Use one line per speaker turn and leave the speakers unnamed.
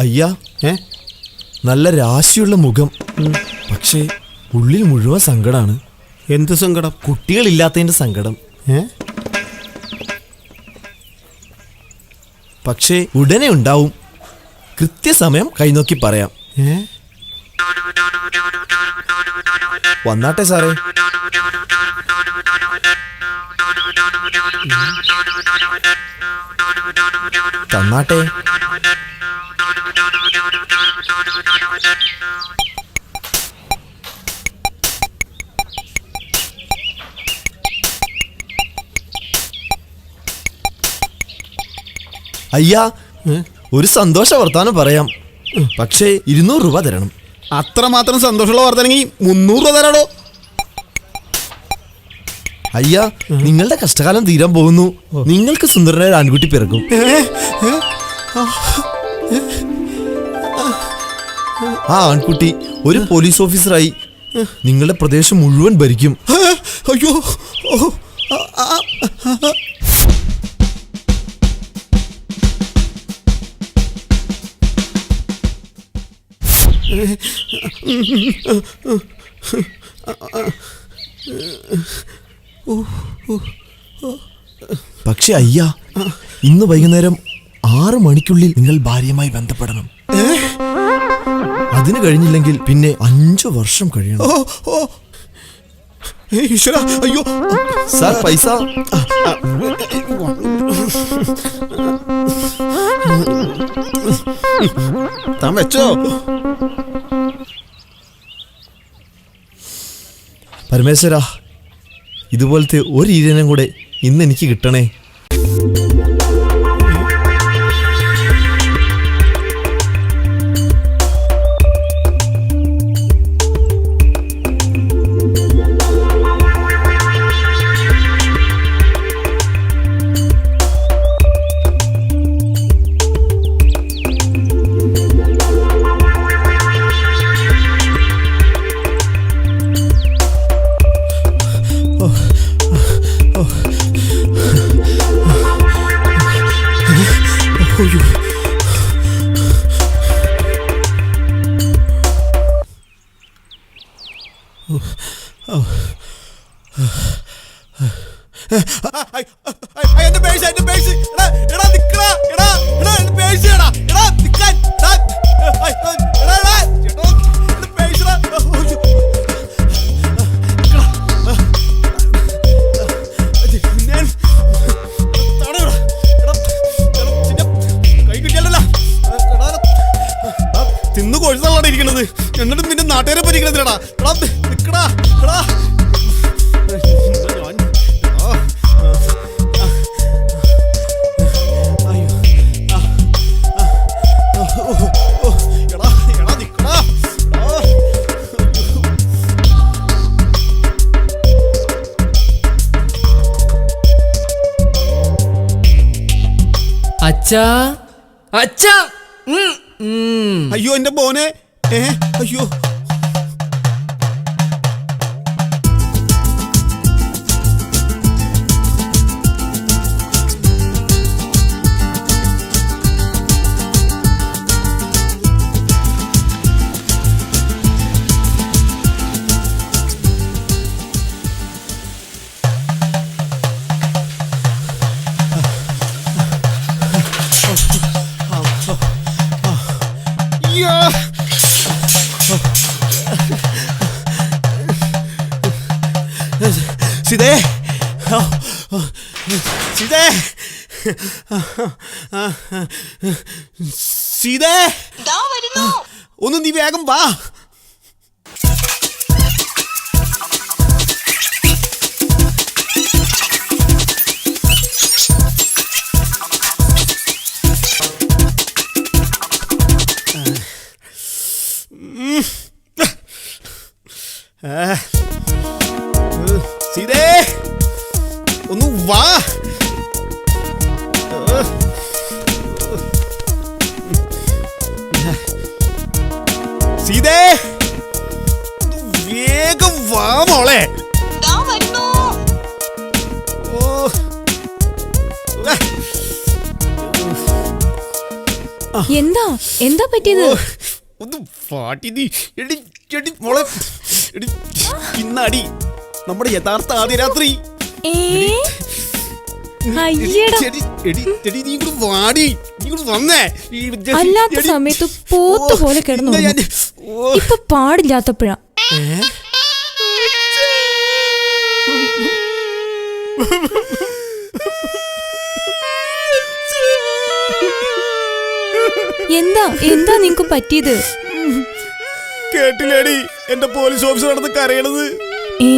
അയ്യാ, നല്ല രാശിയുള്ള മുഖം, പക്ഷേ ഉള്ളിൽ മുഴുവൻ സങ്കടമാണ്.
എന്ത് സങ്കടം?
കുട്ടികളില്ലാത്തതിന്റെ സങ്കടം. പക്ഷേ ഉടനെ ഉണ്ടാവും. കൃത്യസമയം കൈനോക്കി പറയാം. വന്നാട്ടെ സാറേ. തന്നാട്ടെ. അയ്യാ, ഒരു സന്തോഷ വർത്താനം പറയാം. പക്ഷേ 200 രൂപ തരണം.
അത്രമാത്രം സന്തോഷമുള്ള വാർത്തയാണെങ്കിൽ 300 രൂപ തരാടോ.
അയ്യാ, നിങ്ങളുടെ കഷ്ടകാലം തീരാൻ പോകുന്നു. നിങ്ങൾക്ക് സുന്ദരനായ ഒരു ആൺകുട്ടി പിറക്കും. ആ ആൺകുട്ടി ഒരു പോലീസ് ഓഫീസറായി നിങ്ങളുടെ പ്രദേശം മുഴുവൻ ഭരിക്കും.
അയ്യോ,
പക്ഷെ അയ്യാ, ഇന്ന് വൈകുന്നേരം 6 മണിക്കുള്ളിൽ നിങ്ങൾ ഭാര്യയുമായി ബന്ധപ്പെടണം. അതിന് കഴിഞ്ഞില്ലെങ്കിൽ പിന്നെ 5 വർഷം കഴിയണം.
ഈശ്വരാ, അയ്യോ
സാർ, പൈസ.
താൻ വെച്ചോ.
പരമേശ്വരാ, ഇതുപോലത്തെ ഒരു ഈരനം കൂടെ ഇന്ന് എനിക്ക് കിട്ടണേ.
തിന്നു കൊഴുത്താണ് ഇരിക്കണത്. എന്നിട്ടും പിന്നെ നാട്ടുകാരെ പരിഗണത്തിലടാ.
അച്ഛാ, അച്ഛാ.
അയ്യോ എന്റെ മോനെ. അയ്യോ, സീതേ, സീതേ, സീതേ, ഒന്ന് നീ വേഗം വാ. സീതേ, ഒന്ന് വാ. സീതേ, വേഗം വാ മോളെ.
എന്താ എന്താ പറ്റിയത്?
ഒന്ന് പാട്ടി നീ. എടി എടി മോളെ, എടി ഇന്നടി നമ്മുടെ യഥാർത്ഥ ആദ്യ രാത്രി.
ഏ അയ്യടാ,
എടി എടി എടി നീ ഇങ്ങോട്ട് വാടി, നീ ഇങ്ങോട്ട് വന്നേ.
അല്ലാത്ത സമയത്ത് പോത്ത് പോലെ കിടന്നു. ഇപ്പൊ പാടില്ലാത്തപ്പോഴാ. എന്താ എന്താ നിങ്ങക്ക് പറ്റിയത്?
കേട്ടില്ലേടി എന്റെ പോലീസ് ഓഫീസർ നടന്ന് കരയണത്?
ഏ